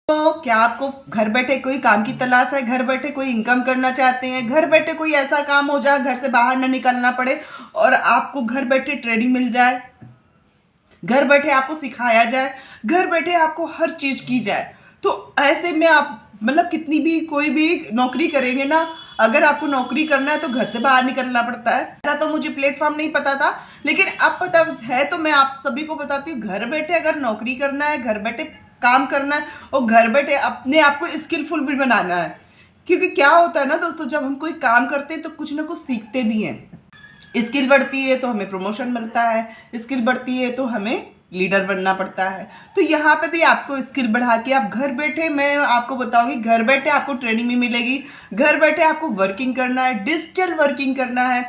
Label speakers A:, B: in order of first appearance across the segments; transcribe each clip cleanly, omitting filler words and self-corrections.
A: तो क्या आपको घर बैठे कोई काम की तलाश है, घर बैठे कोई इनकम करना चाहते हैं, घर बैठे कोई ऐसा काम हो जहाँ घर से बाहर न निकलना पड़े और आपको घर बैठे ट्रेनिंग मिल जाए, घर बैठे आपको सिखाया जाए, घर बैठे आपको हर चीज की जाए। तो ऐसे में आप मतलब कितनी भी कोई भी नौकरी करेंगे ना, अगर आपको नौकरी करना है तो घर से बाहर निकलना पड़ता है। ऐसा तो मुझे प्लेटफॉर्म नहीं पता था, लेकिन अब पता है तो मैं आप सभी को बताती हूँ। घर बैठे अगर नौकरी करना है, घर बैठे काम करना है और घर बैठे अपने आप को स्किलफुल भी बनाना है। क्योंकि क्या होता है ना दोस्तों, जब हम कोई काम करते हैं तो कुछ ना कुछ सीखते भी हैं। स्किल बढ़ती है तो हमें प्रमोशन मिलता है, स्किल बढ़ती है तो हमें लीडर बनना पड़ता है। तो यहाँ पे भी आपको स्किल बढ़ा के आप घर बैठे, मैं आपको बताऊंगी, घर बैठे आपको ट्रेनिंग भी मिलेगी, घर बैठे आपको वर्किंग करना है, डिजिटल वर्किंग करना है,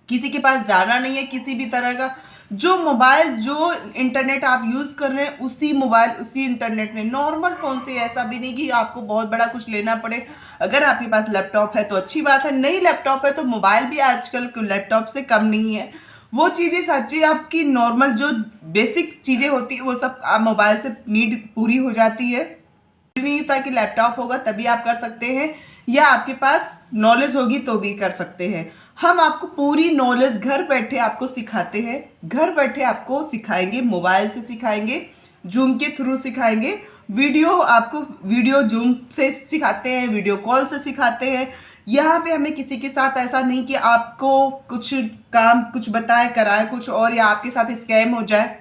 A: किसी के पास जाना नहीं है किसी भी तरह का। जो मोबाइल जो इंटरनेट आप यूज कर रहे हैं उसी मोबाइल उसी इंटरनेट में, नॉर्मल फोन से, ऐसा भी नहीं कि आपको बहुत बड़ा कुछ लेना पड़े। अगर आपके पास लैपटॉप है तो अच्छी बात है, नहीं लैपटॉप है तो मोबाइल भी आजकल लैपटॉप से कम नहीं है। वो चीजें सच्ची आपकी नॉर्मल जो बेसिक चीजें होती है वो सब आप मोबाइल से नीड पूरी हो जाती है। नहीं होता कि लैपटॉप होगा तभी आप कर सकते हैं, या आपके पास नॉलेज होगी तो भी कर सकते हैं। हम आपको पूरी नॉलेज घर बैठे आपको सिखाते हैं, घर बैठे आपको सिखाएंगे, मोबाइल से सिखाएंगे, जूम के थ्रू सिखाएंगे, वीडियो जूम से सिखाते हैं, वीडियो कॉल से सिखाते हैं। यहाँ पे हमें किसी के साथ ऐसा नहीं कि आपको कुछ काम कुछ बताए कराए कुछ और, या आपके साथ स्कैम हो जाए।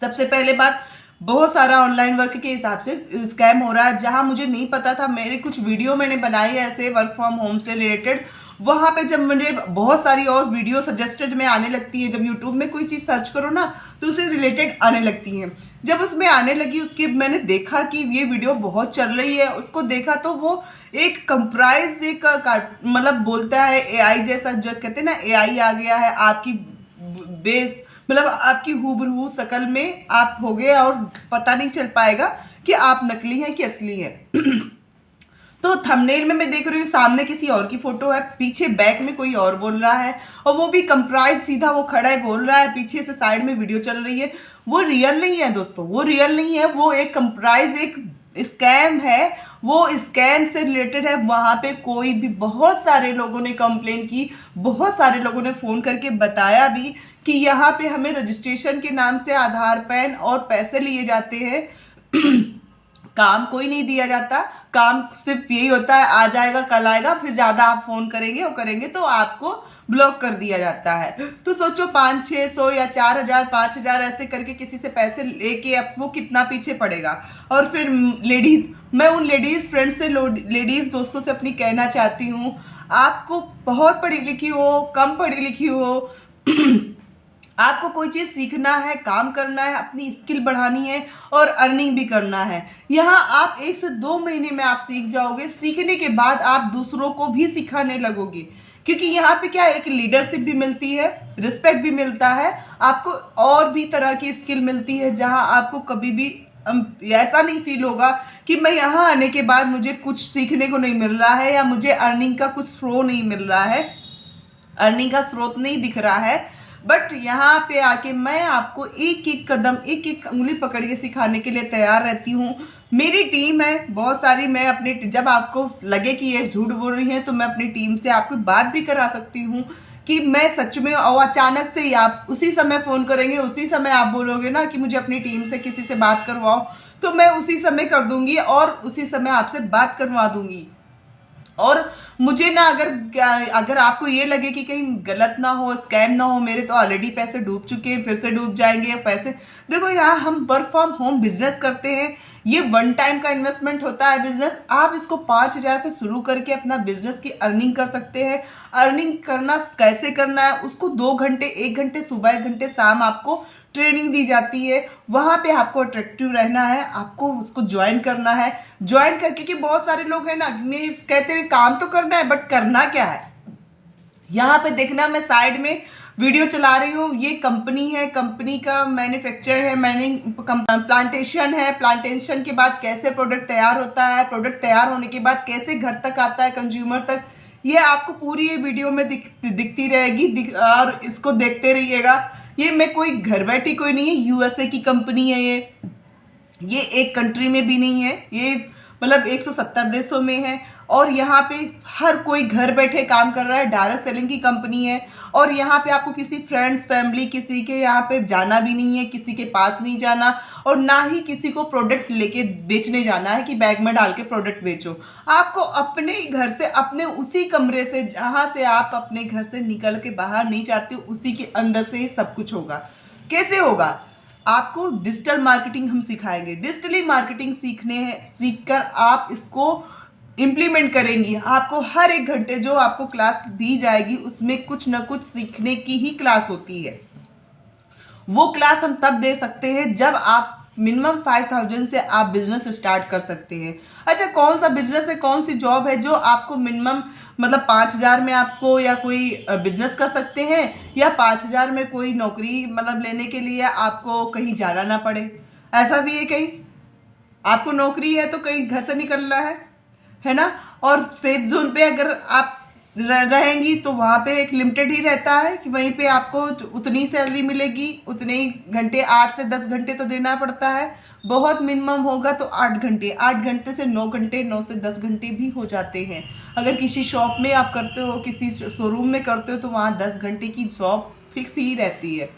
A: सबसे पहले बात, बहुत सारा ऑनलाइन वर्क के हिसाब से स्कैम हो रहा है। जहां मुझे नहीं पता था, मेरे कुछ वीडियो मैंने बनाई है ऐसे वर्क फ्रॉम होम से रिलेटेड, वहां पे जब मुझे बहुत सारी और वीडियो सजेस्टेड में आने लगती है, जब यूट्यूब में कोई चीज सर्च करो ना तो उससे रिलेटेड आने लगती है। जब उसमें आने लगी, उसके मैंने देखा कि ये वीडियो बहुत चल रही है, उसको देखा तो वो एक कंप्राइज एक मतलब बोलता है एआई जैसा, जो कहते हैं ना एआई आ गया है आपकी बेस, मतलब आपकी हूबहू शकल में आप हो गए और पता नहीं चल पाएगा कि आप नकली हैं कि असली हैं। तो थंबनेल में मैं देख रही हूँ सामने किसी और की फोटो है, पीछे बैक में कोई और बोल रहा है, और वो भी कंप्राइज सीधा वो खड़ा है बोल रहा है, पीछे से साइड में वीडियो चल रही है। वो रियल नहीं है दोस्तों, वो रियल नहीं है, वो एक कंप्राइज एक स्कैम है, वो स्कैम से रिलेटेड है। वहां पे कोई भी, बहुत सारे लोगों ने कंप्लेन की, बहुत सारे लोगों ने फोन करके बताया भी कि यहाँ पे हमें रजिस्ट्रेशन के नाम से आधार पैन और पैसे लिए जाते हैं। काम कोई नहीं दिया जाता, काम सिर्फ यही होता है आ जाएगा कल आएगा, फिर ज्यादा आप फोन करेंगे और करेंगे तो आपको ब्लॉक कर दिया जाता है। तो सोचो 500-600 या 4000 5000 ऐसे करके किसी से पैसे लेके अब वो कितना पीछे पड़ेगा। और फिर लेडीज, मैं उन लेडीज फ्रेंड से, लेडीज दोस्तों से अपनी कहना चाहती हूँ, आपको बहुत पढ़ी लिखी हो कम पढ़ी लिखी हो, आपको कोई चीज सीखना है, काम करना है, अपनी स्किल बढ़ानी है और अर्निंग भी करना है, यहाँ आप 1 से 2 महीने में आप सीख जाओगे। सीखने के बाद आप दूसरों को भी सिखाने लगोगे, क्योंकि यहाँ पे क्या है, एक लीडरशिप भी मिलती है, रिस्पेक्ट भी मिलता है, आपको और भी तरह की स्किल मिलती है, जहां आपको कभी भी ऐसा नहीं फील होगा कि मैं यहाँ आने के बाद मुझे कुछ सीखने को नहीं मिल रहा है, या मुझे अर्निंग का कुछ स्रोत नहीं मिल रहा है, अर्निंग का स्रोत नहीं दिख रहा है। बट यहाँ पे आके मैं आपको एक एक कदम, एक एक उंगली पकड़ के सिखाने के लिए तैयार रहती हूँ। मेरी टीम है बहुत सारी, मैं अपनी, जब आपको लगे कि ये झूठ बोल रही है तो मैं अपनी टीम से आपको बात भी करा सकती हूँ कि मैं सच में, और अचानक से ही आप उसी समय फोन करेंगे, उसी समय आप बोलोगे ना कि मुझे अपनी टीम से किसी से बात करवाओ, तो मैं उसी समय कर दूंगी और उसी समय आपसे बात करवा दूंगी। और मुझे ना, अगर आपको ये लगे कि कहीं गलत ना हो, स्कैम ना हो, मेरे तो ऑलरेडी पैसे डूब चुके हैं, फिर से डूब जाएंगे पैसे। देखो यहाँ हम वर्क फ्रॉम होम बिजनेस करते हैं, ये 1 टाइम का इन्वेस्टमेंट होता है बिजनेस। आप इसको 5000 से शुरू करके अपना बिजनेस की अर्निंग कर सकते हैं। अर्निंग करना कैसे करना है, उसको 2 घंटे, 1 घंटे सुबह, 1 घंटे शाम आपको ट्रेनिंग दी जाती है। वहां पे आपको अट्रैक्टिव रहना है, आपको उसको ज्वाइन करना है। ज्वाइन करके कि बहुत सारे लोग हैं ना, कहते हैं काम तो करना है बट करना क्या है। यहाँ पे देखना, मैं साइड में वीडियो चला रही हूँ, ये कंपनी है, कंपनी का मैन्युफैक्चर है, प्लांटेशन है, प्लांटेशन के बाद कैसे प्रोडक्ट तैयार होता है, प्रोडक्ट तैयार होने के बाद कैसे घर तक आता है कंज्यूमर तक, ये आपको पूरी ये वीडियो में दिखती रहेगी, और इसको देखते रहिएगा। ये मैं कोई घर बैठी कोई नहीं है, यूएसए की कंपनी है ये, ये एक कंट्री में भी नहीं है, ये मतलब 170 देशों में है। और यहाँ पे हर कोई घर बैठे काम कर रहा है, डायरेक्ट सेलिंग की कंपनी है। और यहाँ पे आपको किसी फ्रेंड्स फैमिली किसी के यहाँ पे जाना भी नहीं है, किसी के पास नहीं जाना, और ना ही किसी को प्रोडक्ट लेके बेचने जाना है कि बैग में डाल के प्रोडक्ट बेचो। आपको अपने ही घर से, अपने उसी कमरे से जहाँ से आप अपने घर से निकल के बाहर नहीं जाते हो, उसी के अंदर से ही सब कुछ होगा। कैसे होगा? आपको डिजिटल मार्केटिंग हम सिखाएंगे। डिजिटली मार्केटिंग सीखकर आप इसको इम्प्लीमेंट करेंगी। आपको हर एक घंटे जो आपको क्लास दी जाएगी उसमें कुछ ना कुछ सीखने की ही क्लास होती है। वो क्लास हम तब दे सकते हैं जब आप मिनिमम 5000 से आप बिजनेस स्टार्ट कर सकते हैं। अच्छा, कौन सा बिजनेस है, कौन सी जॉब है जो आपको मिनिमम मतलब 5000 में आपको या कोई बिजनेस कर सकते हैं, या 5000 में कोई नौकरी मतलब लेने के लिए आपको कहीं जाना ना पड़े? ऐसा भी है कहीं आपको नौकरी है तो कहीं घर से निकलना है ना। और सेफ जोन पे अगर आप रहेंगी तो वहां पे एक लिमिटेड ही रहता है कि वहीं पे आपको उतनी सैलरी मिलेगी, उतने ही घंटे, 8 से 10 घंटे तो देना पड़ता है। बहुत मिनिमम होगा तो 8 घंटे, 8 घंटे से 9 घंटे, 9 से 10 घंटे भी हो जाते हैं। अगर किसी शॉप में आप करते हो, किसी शोरूम में करते हो, तो वहाँ 10 घंटे की जॉब फिक्स ही रहती है।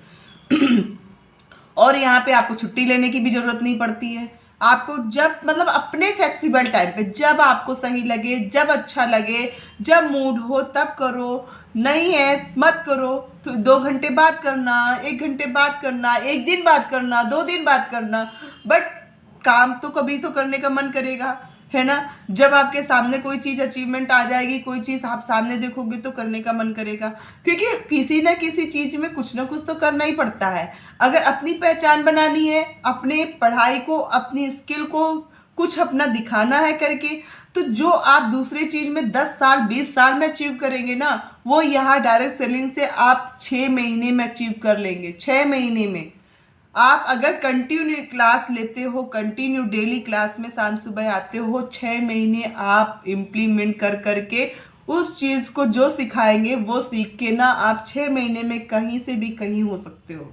A: और यहाँ पे आपको छुट्टी लेने की भी जरूरत नहीं पड़ती है। आपको जब मतलब अपने फ्लेक्सिबल टाइम पे, जब आपको सही लगे, जब अच्छा लगे, जब मूड हो तब करो, नहीं है मत करो। तो 2 घंटे बात करना, 1 घंटे बात करना, 1 दिन बात करना, 2 दिन बात करना, बट काम तो कभी तो करने का मन करेगा, है ना। जब आपके सामने कोई चीज अचीवमेंट आ जाएगी, कोई चीज आप सामने देखोगे तो करने का मन करेगा, क्योंकि किसी ना किसी चीज में कुछ ना कुछ तो करना ही पड़ता है। अगर अपनी पहचान बनानी है, अपने पढ़ाई को, अपनी स्किल को कुछ अपना दिखाना है करके, तो जो आप दूसरी चीज में 10 साल 20 साल में अचीव करेंगे ना, वो यहाँ डायरेक्ट सेलिंग से आप 6 महीने में अचीव कर लेंगे। 6 महीने में आप अगर कंटिन्यू क्लास लेते हो, कंटिन्यू डेली क्लास में शाम सुबह आते हो, 6 महीने आप इम्प्लीमेंट कर करके उस चीज को जो सिखाएंगे वो सीख के ना आप 6 महीने में कहीं से भी कहीं हो सकते हो।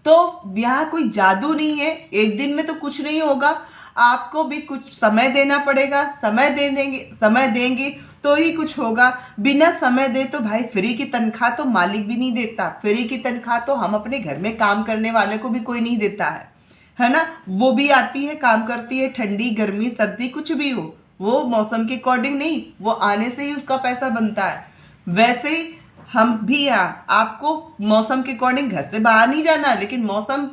A: तो यहाँ कोई जादू नहीं है, एक दिन में तो कुछ नहीं होगा। आपको भी कुछ समय देना पड़ेगा, समय देंगे तो ही कुछ होगा। बिना समय दे तो भाई फ्री की तनख्वाह तो मालिक भी नहीं देता, फ्री की तनख्वाह तो हम अपने घर में काम करने वाले को भी कोई नहीं देता है ना। वो भी आती है, काम करती है, ठंडी गर्मी सर्दी कुछ भी हो, वो मौसम के अकॉर्डिंग नहीं, वो आने से ही उसका पैसा बनता है। वैसे ही हम भी यहाँ आपको मौसम के अकॉर्डिंग घर से बाहर नहीं जाना, लेकिन मौसम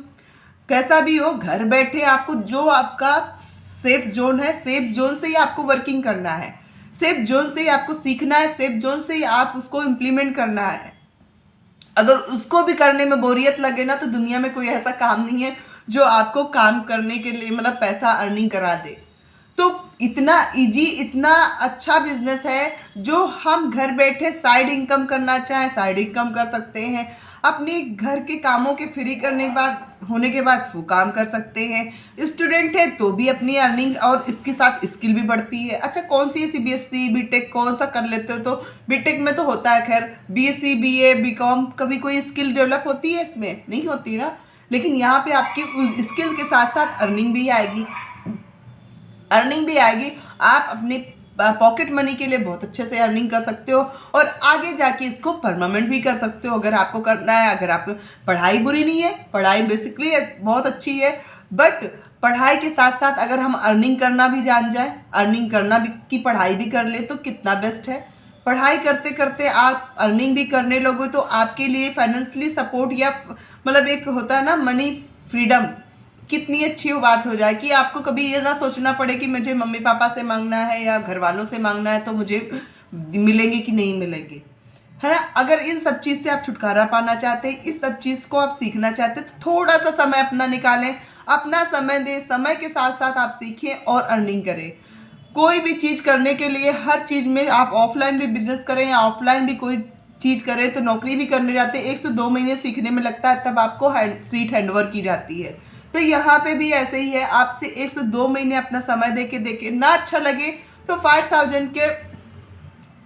A: कैसा भी हो, घर बैठे आपको जो आपका सेफ जोन है, सेफ जोन से ही आपको वर्किंग करना है, सेफ जोन से ही आपको सीखना है, सेफ जोन से ही आप उसको इम्प्लीमेंट करना है। अगर उसको भी करने में बोरियत लगे ना, तो दुनिया में कोई ऐसा काम नहीं है जो आपको काम करने के लिए मतलब पैसा अर्निंग करा दे। तो इतना इजी, इतना अच्छा बिजनेस है जो हम घर बैठे साइड इनकम करना चाहें साइड इनकम कर सकते हैं। अपने घर के कामों के फ्री करने के बाद होने के बाद वो काम कर सकते हैं। स्टूडेंट है तो भी अपनी अर्निंग और इसके साथ स्किल भी बढ़ती है। अच्छा, कौन सी सीबीएसई बीटेक कौन सा कर लेते हो? तो बीटेक में तो होता है, खैर बीएससी बीए बीकॉम, कभी कोई स्किल डेवलप होती है? इसमें नहीं होती ना। लेकिन यहाँ पे आपकी स्किल के साथ साथ अर्निंग भी आएगी, आप अपने पॉकेट मनी के लिए बहुत अच्छे से अर्निंग कर सकते हो और आगे जाके इसको परमानेंट भी कर सकते हो अगर आपको करना है। अगर आपको पढ़ाई बुरी नहीं है, पढ़ाई बेसिकली बहुत अच्छी है, बट पढ़ाई के साथ साथ अगर हम अर्निंग करना भी जान जाए, अर्निंग करना भी की पढ़ाई भी कर ले तो कितना बेस्ट है। पढ़ाई करते करते आप अर्निंग भी करने लगो तो आपके लिए फाइनेंशियली सपोर्ट या मतलब एक होता है ना मनी फ्रीडम, कितनी अच्छी बात हो जाए कि आपको कभी ये ना सोचना पड़े कि मुझे मम्मी पापा से मांगना है या घर वालों से मांगना है तो मुझे मिलेंगे कि नहीं मिलेंगे, है ना। अगर इन सब चीज से आप छुटकारा पाना चाहते हैं, इस सब चीज को आप सीखना चाहते हैं, तो थोड़ा सा समय अपना निकालें, अपना समय दें, समय के साथ साथ आप सीखें और अर्निंग करें। कोई भी चीज करने के लिए हर चीज में आप ऑफलाइन भी बिजनेस करें या ऑफलाइन भी कोई चीज करें, तो नौकरी भी करने जाते हैं 1 से 2 महीने सीखने में लगता है, तब आपको सीट हैंडओवर की जाती है। तो यहाँ पे भी ऐसे ही है, आपसे 1 से 2 महीने अपना समय देके ना अच्छा लगे तो 5000 के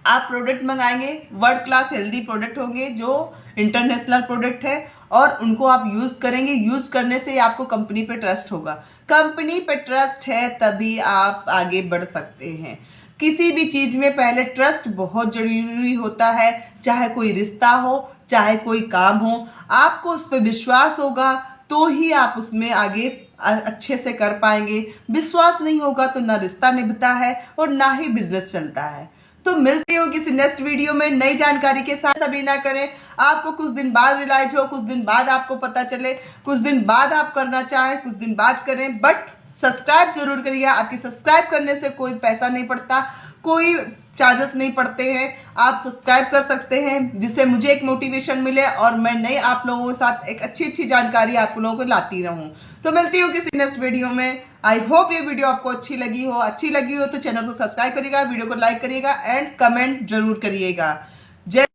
A: आप प्रोडक्ट मंगाएंगे, वर्ल्ड क्लास हेल्दी प्रोडक्ट होंगे जो इंटरनेशनल प्रोडक्ट है और उनको आप यूज करेंगे। यूज करने से आपको कंपनी पे ट्रस्ट होगा। कंपनी पे ट्रस्ट है तभी आप आगे बढ़ सकते हैं। किसी भी चीज में पहले ट्रस्ट बहुत जरूरी होता है, चाहे कोई रिश्ता हो, चाहे कोई काम हो। आपको उस पर विश्वास होगा तो ही आप उसमें आगे अच्छे से कर पाएंगे। विश्वास नहीं होगा तो ना रिश्ता निभता है और ना ही बिजनेस चलता है। तो मिलते हो किसी नेक्स्ट वीडियो में नई जानकारी के साथ। अभी ना करें, आपको कुछ दिन बाद रियलाइज हो, कुछ दिन बाद आपको पता चले, कुछ दिन बाद आप करना चाहें, कुछ दिन बाद करें, बट सब्सक्राइब जरूर करिएगा। आपकी सब्सक्राइब करने से कोई पैसा नहीं पड़ता, कोई चार्जेस नहीं पड़ते हैं। आप सब्सक्राइब कर सकते हैं जिससे मुझे एक मोटिवेशन मिले और मैं नए आप लोगों के साथ एक अच्छी जानकारी आप लोगों को लाती रहूं। तो मिलती हूँ किसी नेक्स्ट वीडियो में। आई होप ये वीडियो आपको अच्छी लगी हो तो चैनल को सब्सक्राइब करिएगा, वीडियो को लाइक करिएगा एंड कमेंट जरूर करिएगा। जय